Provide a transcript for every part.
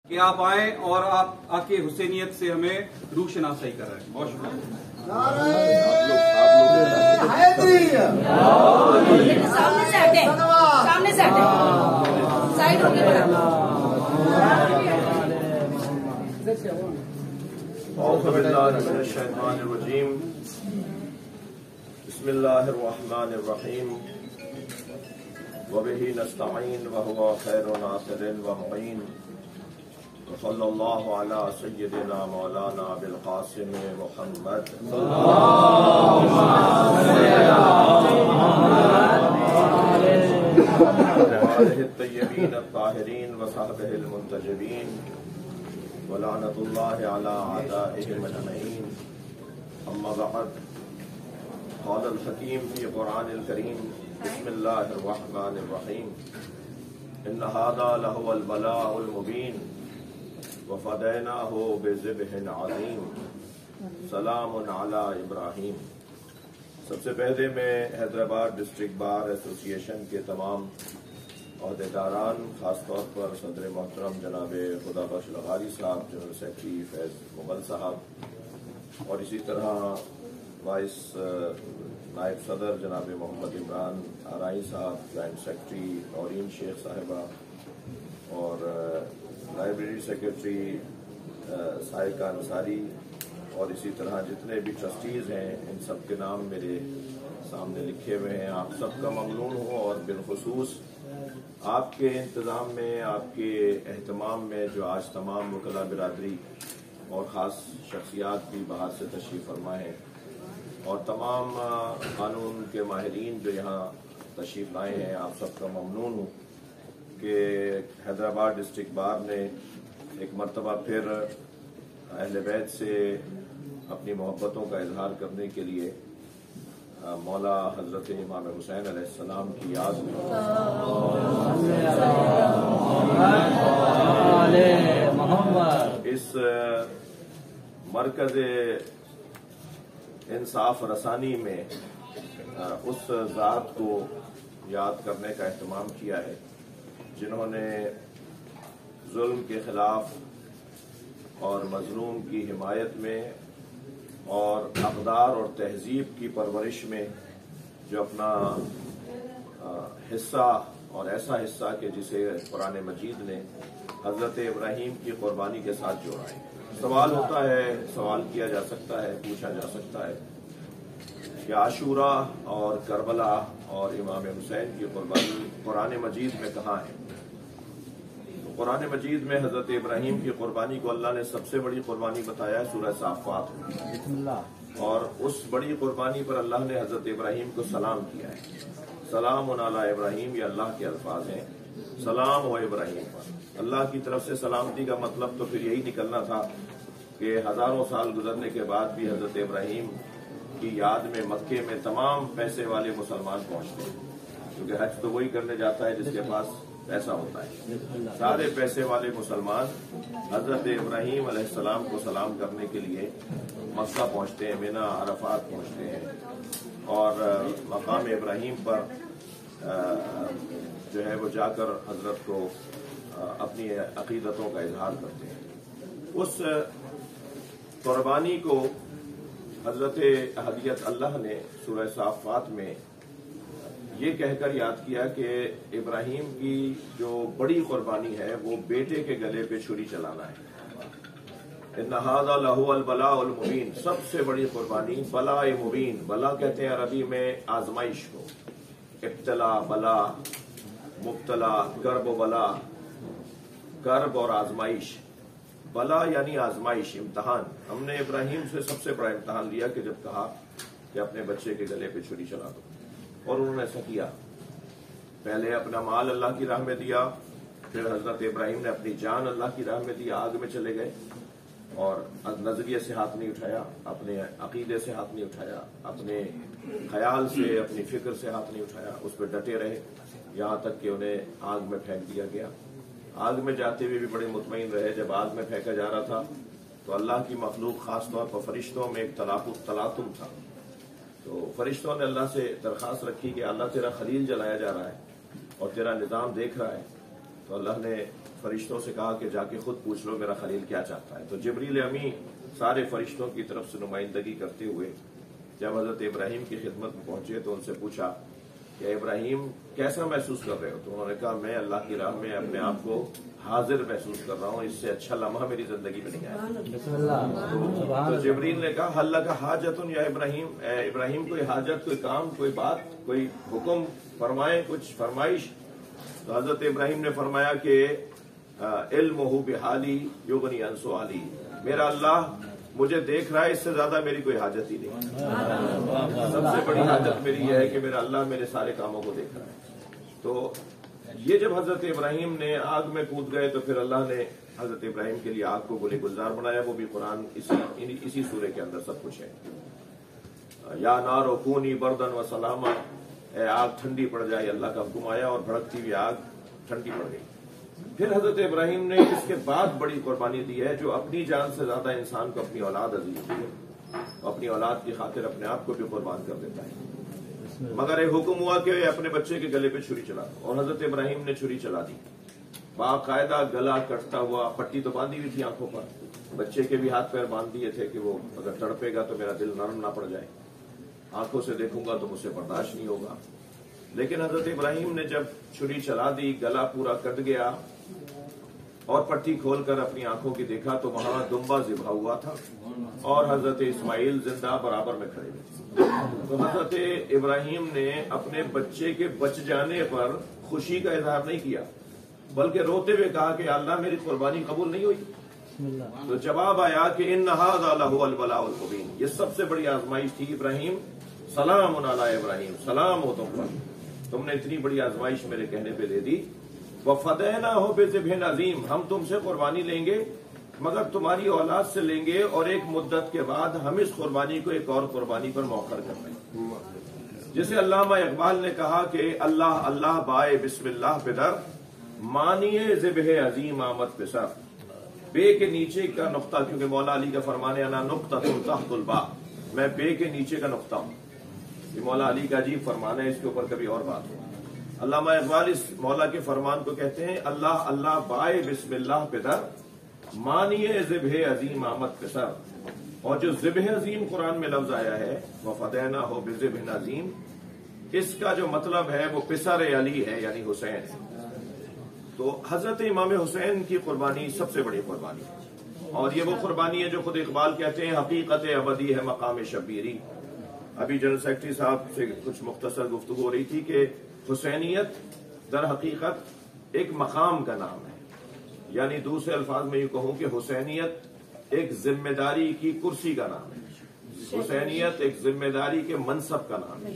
کہ آپ آئیں اور آپ آ کے حسینیت سے ہمیں روح شناسائی کر رہے ہیں. بہت شکریہ. سامنے سے سائڈ ہو اعوذ باللہ من الشیطان الرجیم. بسم اللہ الرحمن الرحیم. وبہ نستعین وہو خیر ناصر ومعین. وصلی اللہ علی سیدنا مولانا بالقاسم محمد وآلہ الطیبین الطاہرین وصحبہ المنتجبین ولعنۃ اللہ علی اعدائہم اجمعین. اما بعد. قال الحکیم فی قرآن الکریم. بسم اللہ الرحمن الرحیم. ان ھذا لہو البلاء المبین وفدیناہ بذبح عظیم. سلام علی ابراہیم. سب سے پہلے میں حیدرآباد ڈسٹرکٹ بار ایسوسی ایشن کے تمام عہدیداران، خاص طور پر صدر محترم جناب خدا بخش لغاری صاحب، جنرل سیکرٹری فیض مغل صاحب، اور اسی طرح وائس نائب صدر جناب محمد عمران آرائی صاحب، جوائنٹ سیکرٹری نورین شیخ صاحبہ، اور لائبریری سیکرٹری سائقہ انصاری، اور اسی طرح جتنے بھی ٹرسٹیز ہیں، ان سب کے نام میرے سامنے لکھے ہوئے ہیں. آپ سب کا ممنون ہوں، اور بالخصوص آپ کے انتظام میں، آپ کے اہتمام میں جو آج تمام وکلاء برادری اور خاص شخصیات بھی باہر سے تشریف فرما ہیں، اور تمام قانون کے ماہرین جو یہاں تشریف لائے ہیں، آپ سب کا ممنون ہوں کہ حیدرآباد ڈسٹرکٹ بار نے ایک مرتبہ پھر اہل بیت سے اپنی محبتوں کا اظہار کرنے کے لیے مولا حضرت امام حسین علیہ السلام کی یاد میں اس مرکز انصاف رسانی میں اس ذات کو یاد کرنے کا اہتمام کیا ہے جنہوں نے ظلم کے خلاف اور مظلوم کی حمایت میں اور اقدار اور تہذیب کی پرورش میں جو اپنا حصہ، اور ایسا حصہ کہ جسے قرآن مجید نے حضرت ابراہیم کی قربانی کے ساتھ جوڑا ہے. سوال ہوتا ہے، سوال کیا جا سکتا ہے، پوچھا جا سکتا ہے کہ عاشورہ اور کربلا اور امام حسین کی قربانی قرآن مجید میں کہاں ہے؟ قرآن مجید میں حضرت ابراہیم کی قربانی کو اللہ نے سب سے بڑی قربانی بتایا ہے سورہ صافات میں، اور اس بڑی قربانی پر اللہ نے حضرت ابراہیم کو سلام کیا ہے. سلام علی ابراہیم، یہ اللہ کے الفاظ ہیں. سلام ہو ابراہیم پر. اللہ کی طرف سے سلامتی کا مطلب تو پھر یہی نکلنا تھا کہ ہزاروں سال گزرنے کے بعد بھی حضرت ابراہیم کی یاد میں مکے میں تمام پیسے والے مسلمان پہنچتے ہیں، کیونکہ حج تو وہی کرنے جاتا ہے جس کے پاس پیسہ ہوتا ہے. سارے پیسے والے مسلمان حضرت ابراہیم علیہ السلام کو سلام کرنے کے لیے مکہ پہنچتے ہیں، مینا عرفات پہنچتے ہیں، اور مقام ابراہیم پر جو ہے وہ جا کر حضرت کو اپنی عقیدتوں کا اظہار کرتے ہیں. اس قربانی کو حضرت احدیت اللہ نے سورہ صافات میں یہ کہہ کر یاد کیا کہ ابراہیم کی جو بڑی قربانی ہے وہ بیٹے کے گلے پہ چھری چلانا ہے. ان ھذا لہو البلاء المبین. سب سے بڑی قربانی بلاء مبین. بلا کہتے ہیں عربی میں آزمائش کو. ابتلا، بلا، مبتلا، کرب و بلا، کرب اور آزمائش. بلا یعنی آزمائش، امتحان. ہم نے ابراہیم سے سب سے بڑا امتحان لیا کہ جب کہا کہ اپنے بچے کے گلے پہ چھری چلا دو، اور انہوں نے ایسا کیا. پہلے اپنا مال اللہ کی راہ میں دیا، پھر حضرت ابراہیم نے اپنی جان اللہ کی راہ میں دی، آگ میں چلے گئے، اور نظریے سے ہاتھ نہیں اٹھایا، اپنے عقیدے سے ہاتھ نہیں اٹھایا، اپنے خیال سے، اپنی فکر سے ہاتھ نہیں اٹھایا. اس پہ ڈٹے رہے یہاں تک کہ انہیں آگ میں پھینک دیا گیا. آگ میں جاتے ہوئے بھی بڑے مطمئن رہے. جب آگ میں پھینکا جا رہا تھا تو اللہ کی مخلوق، خاص طور پر فرشتوں میں ایک تلاطم تھا. تو فرشتوں نے اللہ سے درخواست رکھی کہ اللہ تیرا خلیل جلایا جا رہا ہے اور تیرا نظام دیکھ رہا ہے. تو اللہ نے فرشتوں سے کہا کہ جا کے خود پوچھ لو میرا خلیل کیا چاہتا ہے. تو جبریل امی سارے فرشتوں کی طرف سے نمائندگی کرتے ہوئے جب حضرت ابراہیم کی خدمت میں پہنچے تو ان سے پوچھا کہ ابراہیم کیسا محسوس کر رہے ہو؟ تو انہوں نے کہا میں اللہ کی راہ میں اپنے آپ کو حاضر محسوس کر رہا ہوں, اس سے اچھا لمحہ میری زندگی میں نہیں آیا. تو جبریل نے کہا حل لک حاجت یا ابراہیم, اے ابراہیم کوئی حاجت, کوئی کام, کوئی بات, کوئی حکم فرمائیں, کچھ فرمائش. تو حضرت ابراہیم نے فرمایا کہ علمہ بحالی یغنی عن سؤالی, میرا اللہ مجھے دیکھ رہا ہے, اس سے زیادہ میری کوئی حاجت ہی نہیں. سب سے بڑی حاجت میری یہ ہے کہ میرا اللہ میرے سارے کاموں کو دیکھ رہا ہے. تو یہ جب حضرت ابراہیم نے آگ میں کود گئے تو پھر اللہ نے حضرت ابراہیم کے لیے آگ کو گلے گلزار بنایا. وہ بھی قرآن اسی سورے کے اندر سب کچھ ہے. یا نار کونی بردن و سلاما, اے آگ ٹھنڈی پڑ جائے, اللہ کا حکم آیا اور بھڑکتی ہوئی آگ ٹھنڈی پڑ گئی. پھر حضرت ابراہیم نے اس کے بعد بڑی قربانی دی ہے, جو اپنی جان سے زیادہ انسان کو اپنی اولاد عزیز ہوتی ہے, اپنی اولاد کی خاطر اپنے آپ کو بھی قربان کر دیتا ہے. مگر ایک حکم ہوا کہ اپنے بچے کے گلے پہ چھری چلا, اور حضرت ابراہیم نے چھری چلا دی. باقاعدہ گلا کٹتا ہوا, پٹی تو باندھی ہوئی تھی آنکھوں پر, بچے کے بھی ہاتھ پیر باندھ دیے تھے کہ وہ اگر تڑپے گا تو میرا دل نرم نہ پڑ جائے, آنکھوں سے دیکھوں گا تو مجھ سے برداشت نہیں ہوگا. لیکن حضرت ابراہیم نے جب چھری چلا دی, گلا پورا کٹ گیا اور پٹی کھول کر اپنی آنکھوں کی دیکھا تو وہاں دمبا ذبح ہوا تھا اور حضرت اسماعیل زندہ برابر میں کھڑے ہوئے. تو حضرت ابراہیم نے اپنے بچے کے بچ جانے پر خوشی کا اظہار نہیں کیا, بلکہ روتے ہوئے کہا کہ اللہ میری قربانی قبول نہیں ہوئی. تو جواب آیا کہ ان ھذا لہو البلاء المبین, یہ سب سے بڑی آزمائش تھی ابراہیم. سلام علی ابراہیم, سلام ہو تم پر, تم نے اتنی بڑی آزمائش میرے کہنے پہ دے دی. وَفَدَيْنَاهُ بِذِبْحٍ عَظِيمٍ, ہم تم سے قربانی لیں گے مگر تمہاری اولاد سے لیں گے, اور ایک مدت کے بعد ہم اس قربانی کو ایک اور قربانی پر موخر کر دیں گے. جسے علامہ اقبال نے کہا کہ اللہ اللہ بائے بسم اللہ پدر, مانیے ذبح عظیم آمد پسر. بے کے نیچے کا نقطہ, کیونکہ مولا علی کا فرمان ہے انا نقطہ تحت الباء, میں بے کے نیچے کا نقطہ ہوں. یہ مولا علی کا عجیب فرمان ہے, اس کے اوپر کبھی اور بات ہو. علامہ اقبال اس مولا کے فرمان کو کہتے ہیں اللہ اللہ بائے بسم اللہ پدر, مانیے ذبح عظیم آمد پسر. اور جو ذبح عظیم قرآن میں لفظ آیا ہے وَفَدَيْنَاهُ بِذِبْحٍ عَظِيمٍ, اس کا جو مطلب ہے وہ پسر علی ہے, یعنی حسین. تو حضرت امام حسین کی قربانی سب سے بڑی قربانی ہے, اور یہ وہ قربانی ہے جو خود اقبال کہتے ہیں حقیقت ابدی ہے مقام شبیری. ابھی جنرل سیکرٹری صاحب سے کچھ مختصر گفتگو ہو رہی تھی کہ حسینیت در حقیقت ایک مقام کا نام ہے, یعنی دوسرے الفاظ میں یہ کہوں کہ حسینیت ایک ذمہ داری کی کرسی کا نام ہے, حسینیت ایک ذمہ داری کے منصب کا نام ہے.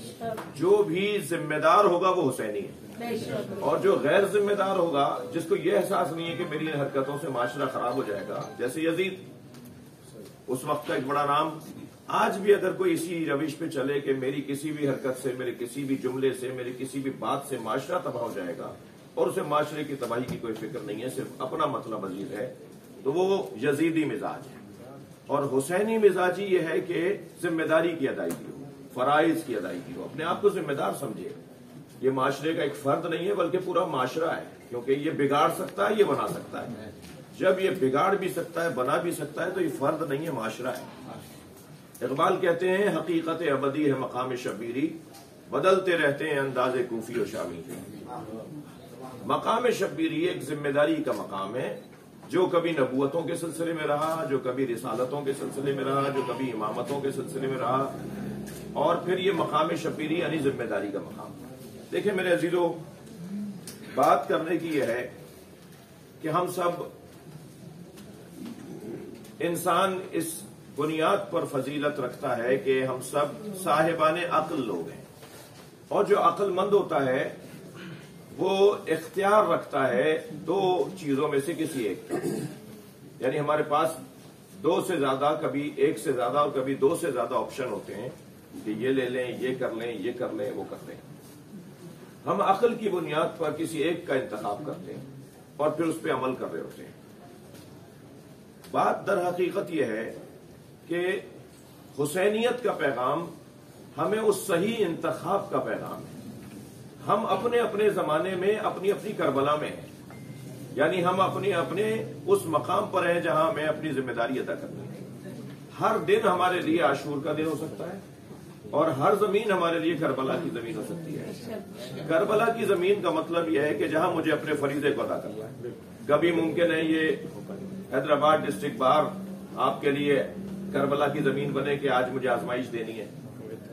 جو بھی ذمہ دار ہوگا وہ حسینی ہے, اور جو غیر ذمہ دار ہوگا, جس کو یہ احساس نہیں ہے کہ میری ان حرکتوں سے معاشرہ خراب ہو جائے گا, جیسے یزید اس وقت کا ایک بڑا نام, آج بھی اگر کوئی اسی روش پہ چلے کہ میری کسی بھی حرکت سے, میرے کسی بھی جملے سے, میری کسی بھی بات سے معاشرہ تباہ ہو جائے گا اور اسے معاشرے کی تباہی کی کوئی فکر نہیں ہے, صرف اپنا مطلب عزیز ہے, تو وہ یزیدی مزاج ہے. اور حسینی مزاجی یہ ہے کہ ذمہ داری کی ادائیگی ہو, فرائض کی ادائیگی ہو, اپنے آپ کو ذمہ دار سمجھے. یہ معاشرے کا ایک فرد نہیں ہے بلکہ پورا معاشرہ ہے, کیونکہ یہ بگاڑ سکتا ہے, یہ بنا سکتا ہے. جب یہ بگاڑ بھی سکتا ہے, بنا بھی سکتا ہے, تو یہ فرد نہیں ہے, معاشرہ ہے. اقبال کہتے ہیں حقیقت ابدی ہے مقام شبیری, بدلتے رہتے ہیں انداز کوفی و شامی. مقام شبیری ایک ذمہ داری کا مقام ہے, جو کبھی نبوتوں کے سلسلے میں رہا, جو کبھی رسالتوں کے سلسلے میں رہا, جو کبھی امامتوں کے سلسلے میں رہا, اور پھر یہ مقام شبیری یعنی ذمہ داری کا مقام. دیکھیں میرے عزیزو, بات کرنے کی یہ ہے کہ ہم سب انسان اس بنیاد پر فضیلت رکھتا ہے کہ ہم سب صاحبان عقل لوگ ہیں, اور جو عقل مند ہوتا ہے وہ اختیار رکھتا ہے دو چیزوں میں سے کسی ایک کا, یعنی ہمارے پاس دو سے زیادہ, کبھی ایک سے زیادہ اور کبھی دو سے زیادہ آپشن ہوتے ہیں کہ یہ لے لیں, یہ کر لیں, یہ کر لیں, وہ کر لیں. ہم عقل کی بنیاد پر کسی ایک کا انتخاب کرتے ہیں اور پھر اس پہ عمل کر رہے ہوتے ہیں. بات در حقیقت یہ ہے کہ حسینیت کا پیغام ہمیں اس صحیح انتخاب کا پیغام ہے. ہم اپنے اپنے زمانے میں اپنی اپنی کربلا میں ہیں. यानी हम अपने उस मकाम पर हैं जहां हमें अपनी जिम्मेदारी अदा करनी है। हर दिन हमारे लिए आशूर का दिन हो सकता है और हर जमीन हमारे लिए करबला की जमीन हो सकती है। करबला की जमीन का मतलब यह है कि जहां मुझे अपने फरीजे को अदा करना है। कभी मुमकिन है ये हैदराबाद डिस्ट्रिक्ट बार आपके लिए करबला की जमीन बने कि आज मुझे आजमाइश देनी है,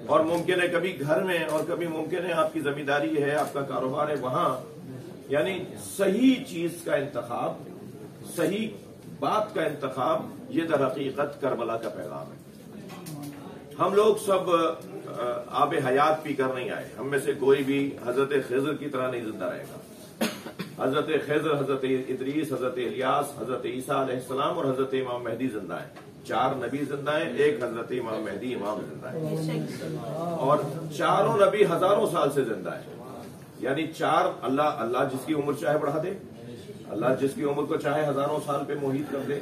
और मुमकिन है कभी घर में, और कभी मुमकिन है आपकी जमींदारी है, आपका कारोबार है, वहां यानी सही चीज का इंतखाब, सही बात का इंतखाब, ये दर हकीकत करबला का पैगाम है। हम लोग सब आब हयात पी कर नहीं आए। हम में से कोई भी हजरत खिज़र की तरह नहीं जिंदा रहेगा। हजरत खिज़र, हजरत इदरीस, हजरत इलियास, हजरत ईसा अलैहिस्सलाम और हजरत इमाम मेहदी जिंदा है। 4 नबी जिंदा है, एक हजरत इमाम मेहदी इमाम जिंदा है, और चारों नबी हजारों साल से जिंदा है। यानी 4 अल्लाह जिसकी उम्र चाहे बढ़ा दे, अल्लाह जिसकी उम्र को चाहे हजारों साल पे मोहित कर दे।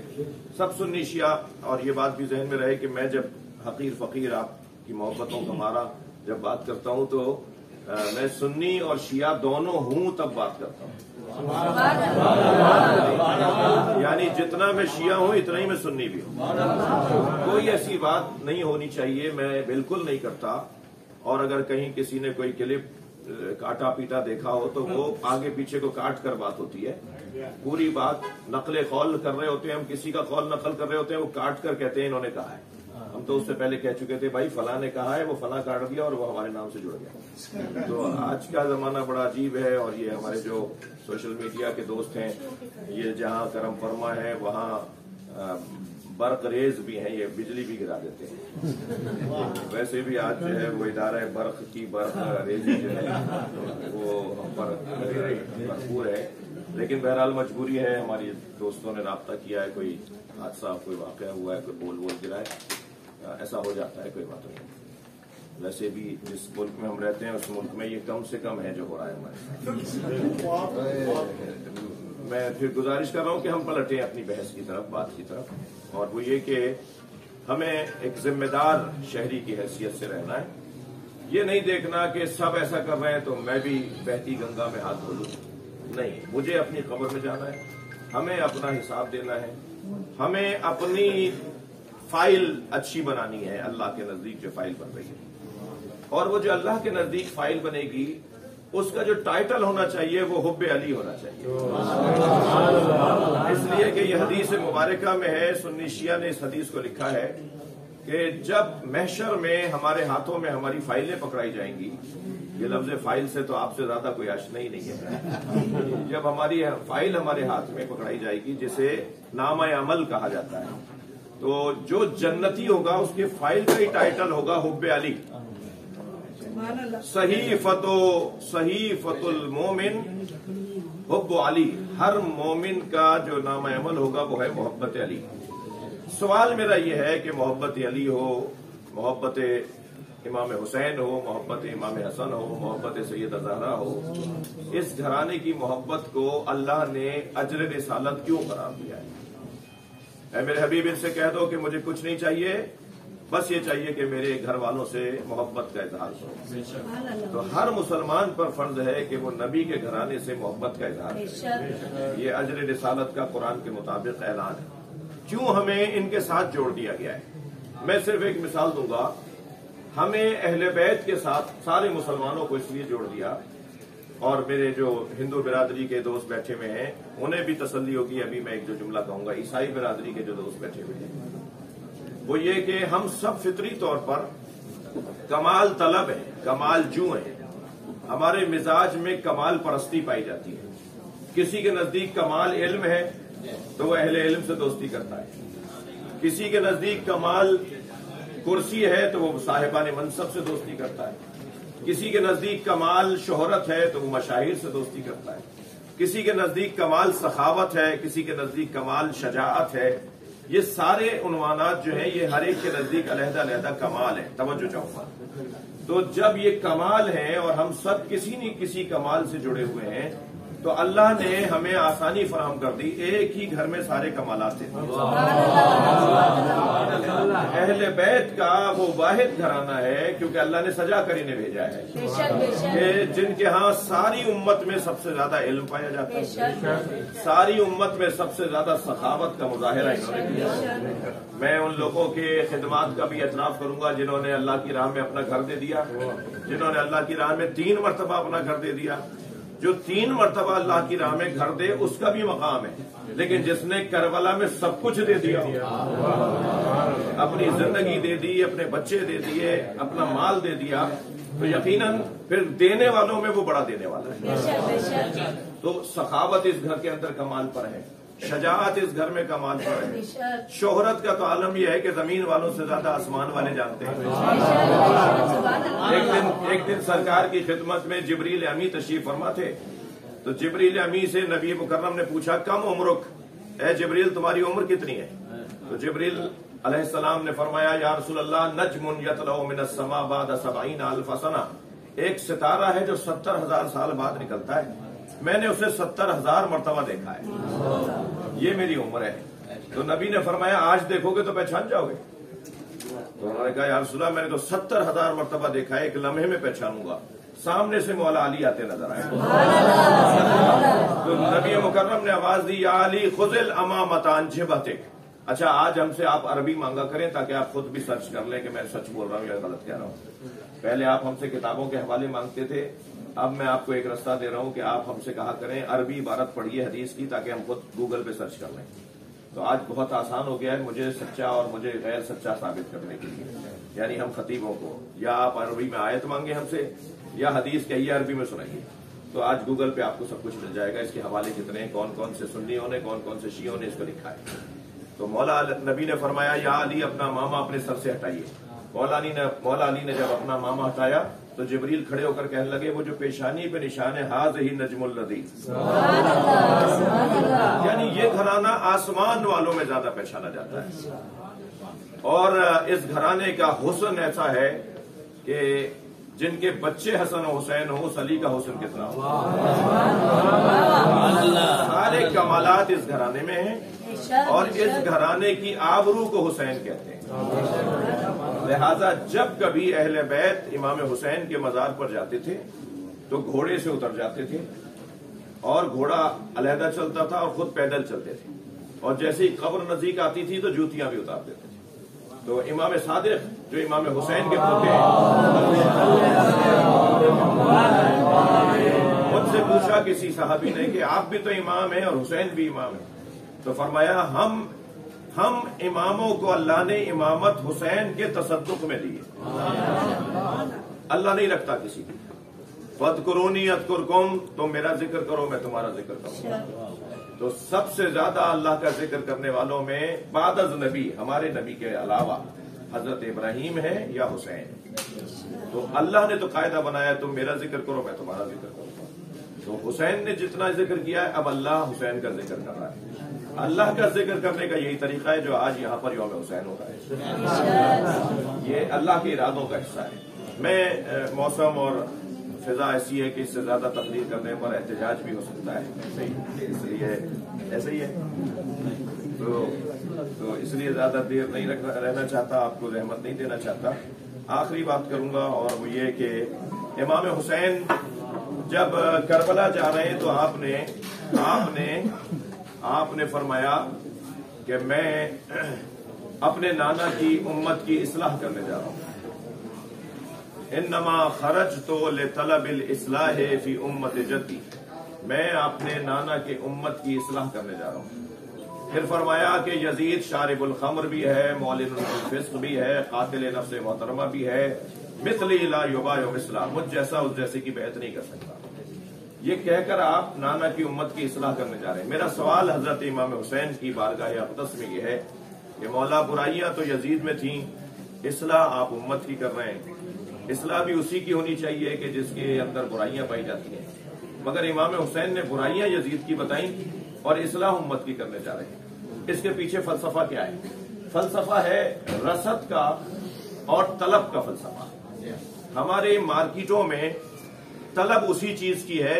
सब सुन्नी शिया, और ये बात भी जहन में रहे कि मैं जब हकीर फकीर आपकी मोहब्बतों का मारा जब बात करता हूं तो मैं सुन्नी और शिया दोनों हूं तब बात करता हूं। यानी जितना मैं शिया हूं इतना ही मैं सुन्नी भी हूं। कोई ऐसी बात नहीं होनी चाहिए, मैं बिल्कुल नहीं करता। और अगर कहीं किसी ने कोई क्लिप काटा पीटा देखा हो तो वो आगे पीछे को काट कर बात होती है। पूरी बात नकले कौल कर रहे होते हैं, हम किसी का कौल नकल कर रहे होते हैं, वो काट कर कहते हैं इन्होंने कहा है। हम तो उससे पहले कह चुके थे भाई फला ने कहा है, वो फला काट दिया और वो हमारे नाम से जुड़ गया। तो आज का जमाना बड़ा अजीब है, और ये हमारे जो सोशल मीडिया के दोस्त हैं, ये जहां करम फरमा है वहां बर्क रेज भी हैं, ये बिजली भी गिरा देते हैं। वैसे भी आज जो है वो इदारा है बर्क की, बर्क रेजी जो है वो हम पर भरपूर है। लेकिन बहरहाल मजबूरी है, हमारी दोस्तों ने राब्ता किया है, कोई हादसा, कोई वाकया हुआ है, कोई बोल गिरा है, ऐसा हो जाता है, कोई बात नहीं। वैसे भी जिस मुल्क में हम रहते हैं उस मुल्क में ये कम से कम है जो हो रहा है हमारे साथ। मैं फिर गुजारिश कर रहा हूं कि हम पलटें अपनी बहस की तरफ, बात की तरफ, और वो ये कि हमें एक जिम्मेदार शहरी की हैसियत से रहना है। ये नहीं देखना कि सब ऐसा कर रहे हैं तो मैं भी बहती गंगा में हाथ धो लूं। नहीं, मुझे अपनी कब्र में जाना है, हमें अपना हिसाब देना है, हमें अपनी फाइल अच्छी बनानी है। अल्लाह के नजदीक जो फाइल बन रही है, और वो जो अल्लाह के नजदीक फाइल बनेगी उसका जो टाइटल होना चाहिए वो हुब्बे अली होना चाहिए। इसलिए कि यह हदीस मुबारका में है, सुन्नी शिया ने इस हदीस को लिखा है कि जब महशर में हमारे हाथों में हमारी फाइलें पकड़ाई जाएंगी, ये लफ्ज फाइल से तो आपसे ज्यादा कोई आशना ही नहीं है। जब हमारी फाइल हमारे हाथ में पकड़ाई जाएगी, जिसे नामा अमल कहा जाता है, तो जो जन्नती होगा उसके फाइल का ही टाइटल होगा हुब्बे अली। सहीफतुल मोमिन हुब्बु अली। हर मोमिन का जो नाम अमल होगा वो है मोहब्बत अली। सवाल मेरा ये है कि मोहब्बत अली हो, मोहब्बत इमाम हुसैन हो, मोहब्बत इमाम हसन हो, मोहब्बत सैयदा ज़हरा हो, इस घराने की मोहब्बत को अल्लाह ने अजर रिसालत क्यों करार दिया है? मेरे हबीब इनसे कह दो कि मुझे कुछ नहीं चाहिए, बस ये चाहिए कि मेरे घर वालों से मोहब्बत का इजहार करो। तो हर मुसलमान पर फर्ज है कि वो नबी के घराने से मोहब्बत का इजहार करे। ये अजर रिसालत का कुरान के मुताबिक ऐलान है। क्यों हमें इनके साथ जोड़ दिया गया है? मैं सिर्फ एक मिसाल दूंगा। हमें अहले बैत के साथ सारे मुसलमानों को इसलिए जोड़ दिया, और मेरे जो हिंदू बिरादरी के दोस्त बैठे हुए हैं उन्हें भी तसल्ली होगी। अभी मैं एक जो जुमला कहूंगा, ईसाई बिरादरी के जो दोस्त बैठे हुए हैं, वो ये कि हम सब फितरी तौर पर कमाल तलब है, कमाल जू है। हमारे मिजाज में कमाल परस्ती पाई जाती है। किसी के नजदीक कमाल इल्म है तो वह अहले इल्म से दोस्ती करता है। किसी के नजदीक कमाल कुर्सी है तो वो साहिबान मनसब से दोस्ती करता है। किसी के नजदीक कमाल शोहरत है तो वो मशाहिर से दोस्ती करता है। किसी के नजदीक कमाल सखावत है, किसी के नजदीक कमाल शजाअत है। ये सारे उन्वानात जो हैं ये हर एक के नजदीक अलहदा अलहदा कमाल है। तवज्जो चाहूंगा। तो जब ये कमाल है और हम सब किसी न किसी कमाल से जुड़े हुए हैं, तो अल्लाह ने हमें आसानी फराहम कर दी। एक ही घर में सारे कमालात थे। अहले बैत का वो वाहिद घराना है, क्योंकि अल्लाह ने सजा कर इन्हें भेजा है कि जिनके यहाँ सारी उम्मत में सबसे ज्यादा इल्म पाया जाता है, सारी उम्मत में सबसे ज्यादा सखावत का मुजाहिरा इन्होंने किया। मैं उन लोगों के खिदमात का भी एतराफ करूंगा जिन्होंने अल्लाह की राह में अपना घर दे दिया, जिन्होंने अल्लाह की राह में 3 मरतबा अपना घर दे दिया। जो 3 मरतबा अल्लाह की राह में घर दे उसका भी मकाम है, लेकिन जिसने करबला में सब कुछ दे दिया, अपनी जिंदगी दे दी, अपने बच्चे दे दिए, अपना माल दे दिया, तो यकीनन फिर देने वालों में वो बड़ा देने वाला है। तो सखावत इस घर के अंदर कमाल पर है, शजाअत इस घर में कमाल पर है। शोहरत का तो आलम यह है कि जमीन वालों से ज्यादा आसमान वाले जानते हैं। एक दिन सरकार की खिदमत में जिब्रील अमी तशरीफ फरमा थे, तो जिब्रील अमी से नबी मुकर्रम ने पूछा कम उम्रुक, ए जिब्रील तुम्हारी उम्र कितनी है? तो जिब्रील अलैहिस्सलाम ने फरमाया या रसूल अल्लाह नजमुन यतलऊ मिनस समा बाद 70 अल्फ सना, एक सितारा है जो 70,000 साल बाद निकलता है, मैंने उसे 70,000 मरतबा देखा है, ये मेरी उम्र है। तो नबी ने फरमाया आज देखोगे तो पहचान जाओगे? तो उन्होंने कहा या रसूल अल्लाह मैंने तो 70,000 मरतबा देखा है, एक लम्हे में पहचानूंगा। सामने से मौला अली आते नजर आए, तो नबी मुकर्रम ने आवाज दी या अली खुजिल अमामतान जिबतिक। अच्छा आज हमसे आप अरबी मांगा करें ताकि आप खुद भी सर्च कर लें कि मैं सच बोल रहा हूँ या गलत कह रहा हूँ। पहले आप हमसे किताबों के हवाले मांगते थे, अब मैं आपको एक रास्ता दे रहा हूँ कि आप हमसे कहा करें अरबी इबारत पढ़िए हदीस की, ताकि हम खुद गूगल पे सर्च कर लें। तो आज बहुत आसान हो गया है मुझे सच्चा और मुझे गैर सच्चा साबित करने के लिए, यानी हम खतीबों को या आप अरबी में आयत मांगे हमसे या हदीस कहिए अरबी में सुनाइए, तो आज गूगल पे आपको सब कुछ मिल जाएगा। इसके हवाले कितने हैं, कौन कौन से सुन्नियों ने कौन कौन से शियों ने इसको लिखा है। तो मौला नबी ने फरमाया या अली अपना मामा अपने सर से हटाइए। मौला अली ने जब अपना मामा हटाया तो जिब्रील खड़े होकर कहने लगे वो जो पेशानी पे निशान है हाज ही नजमुल लदी, यानी ये घराना आसमान वालों में ज्यादा पहचाना जाता है। और इस घराने का हुस्न ऐसा है कि जिनके बच्चे हसन हुसैन हो उस अली का हुस्न कितना हो। सारे कमालात इस घराने में हैं और इस घराने की आबरू को हुसैन कहते हैं। लिहाजा जब कभी अहले बैत इमाम हुसैन के मजार पर जाते थे तो घोड़े से उतर जाते थे और घोड़ा अलहदा चलता था और खुद पैदल चलते थे, और जैसे ही कब्र नजदीक आती थी तो जूतियां भी उतार देते थे। तो इमाम सादिक जो इमाम हुसैन के पोते हैं, मुझसे पूछा किसी साहबी ने कि आप भी तो इमाम हैं और हुसैन भी इमाम है, तो फरमाया हम इमामों को अल्लाह ने इमामत हुसैन के तसद्दुक में दी है। अल्लाह नहीं रखता किसी की। फदकुरूनी अज़कुरकुम, तुम मेरा जिक्र करो मैं तुम्हारा जिक्र करूंगा। तो सबसे ज्यादा अल्लाह का जिक्र करने वालों में बादज नबी, हमारे नबी के अलावा हजरत इब्राहिम है या हुसैन। तो अल्लाह ने तो कायदा बनाया तुम मेरा जिक्र करो मैं तुम्हारा जिक्र करूंगा। तो हुसैन ने जितना जिक्र किया है अब अल्लाह हुसैन का जिक्र कर रहा है। अल्लाह का जिक्र करने का यही तरीका है जो आज यहाँ पर यौम हुसैन हो रहा है। ये अल्लाह के इरादों का हिस्सा है। मैं मौसम और फिजा ऐसी है कि इससे ज्यादा तकरीर करने पर एहतजाज भी हो सकता है, इसलिए ऐसे ही है। तो इसलिए ज्यादा देर नहीं रहना चाहता, आपको रहमत नहीं देना चाहता। आखिरी बात करूंगा और वो ये कि इमाम हुसैन जब करबला जा रहे हैं तो आपने फरमाया कि मैं अपने नाना की उम्मत की इस्लाह करने जा रहा हूं। इन्नमा खरज तो ले तलबिल इस्लाह फी उम्मत जद्दी, मैं अपने नाना के उम्मत की इस्लाह करने जा रहा हूं। फिर फरमाया कि यजीद शारिबुल खम्र भी है, मौलिनुल फिस्क भी है, कातिल नफ्स मोहतरमा भी है, मिसली ला युबायु मिसला, मुझ जैसा उस जैसे की बैत नहीं कर सकता। ये कहकर आप नाना की उम्मत की इस्लाह करने जा रहे हैं। मेरा सवाल हजरत इमाम हुसैन की बारगाह अक़दस में यह है कि मौला बुराइयां तो यजीद में थी, इस्लाह आप उम्मत की कर रहे हैं। इस्लाह भी उसी की होनी चाहिए कि जिसके अंदर बुराइयां पाई जाती हैं, मगर इमाम हुसैन ने बुराइयां यजीद की बताई और इस्लाह उम्मत की करने जा रहे हैं। इसके पीछे फलसफा क्या है? फलसफा है रसद का और तलब का फलसफा। हमारे मार्केटों में तलब उसी चीज की है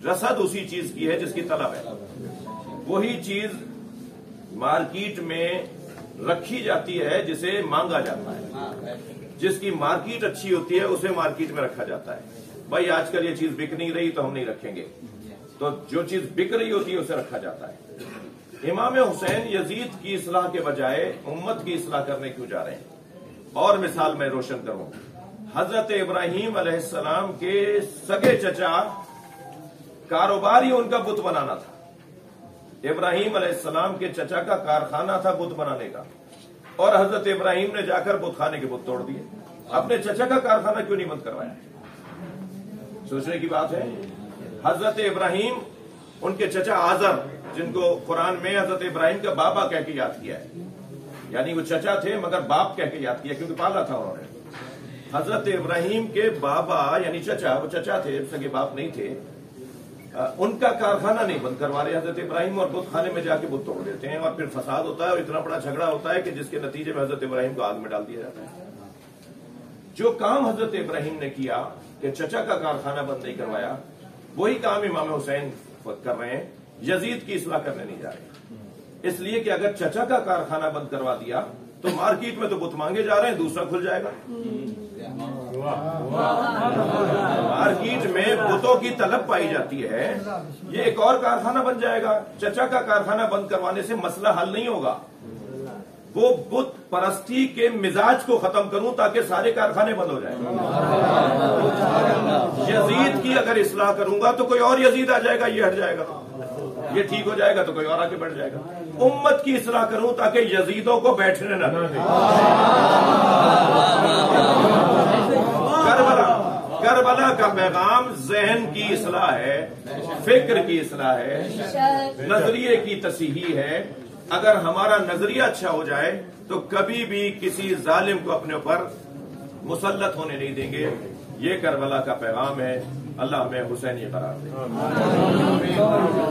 रसद उसी चीज की है जिसकी तलब है। वही चीज मार्केट में रखी जाती है जिसे मांगा जाता है, जिसकी मार्केट अच्छी होती है उसे मार्केट में रखा जाता है। भाई आजकल ये चीज बिक नहीं रही तो हम नहीं रखेंगे, तो जो चीज बिक रही होती है उसे रखा जाता है। इमाम हुसैन यजीद की इस्लाह के बजाय उम्मत की इस्लाह करने क्यों जा रहे हैं? और मिसाल मैं रोशन करूं, हजरत इब्राहीम अलैहिस्सलाम के सगे चचा कारोबार ही उनका बुत बनाना था। इब्राहीम अलैहिस्सलाम के चचा का कारखाना था बुत बनाने का, और हजरत इब्राहीम ने जाकर बुत खाने के बुत तोड़ दिए। अपने चचा का कारखाना क्यों नहीं बंद करवाया? सोचने की बात है। हजरत इब्राहीम, उनके चचा आजर, जिनको कुरान में हजरत इब्राहीम का बाबा कह के याद किया है, यानी वो चचा थे मगर बाप कह के याद किया क्योंकि पाला था उन्होंने। हजरत इब्राहीम के बाबा यानी चचा, वो चचा थे, सगे बाप नहीं थे, उनका कारखाना नहीं बंद करवा रहे हजरत इब्राहीम, और बुत खाने में जाके बुत तोड़ देते हैं, और फिर फसाद होता है और इतना बड़ा झगड़ा होता है कि जिसके नतीजे में हजरत इब्राहीम को आग में डाल दिया जाता है। जो काम हजरत इब्राहीम ने किया कि चचा का कारखाना बंद नहीं करवाया, वही काम इमाम हुसैन कर रहे हैं, यजीद की इस्लाह करने नहीं जा रहे। इसलिए कि अगर चचा का कारखाना बंद करवा दिया तो मार्केट में तो बुत मांगे जा रहे हैं, दूसरा खुल जाएगा। मार्केट में बुतों की तलब पाई जाती है, ये एक और कारखाना बन जाएगा। चचा का कारखाना बंद करवाने से मसला हल नहीं होगा। वो बुत परस्ती के मिजाज को खत्म करूं ताकि सारे कारखाने बंद हो जाएं। यजीद की अगर इस्लाह करूंगा तो कोई और यजीद आ जाएगा, ये हट जाएगा, ये ठीक हो जाएगा तो कोई और आगे बढ़ जाएगा। उम्मत की इस्लाह करूं ताकि यजीदों को बैठने न दें। करबला का पैगाम ज़हन की इस्लाह है, फिक्र की इस्लाह है, नजरिए की तसीही है। अगर हमारा नजरिया अच्छा हो जाए तो कभी भी किसी जालिम को अपने ऊपर मुसल्लत होने नहीं देंगे। ये करबला का पैगाम है। अल्लाह हमें हुसैनी करार दे।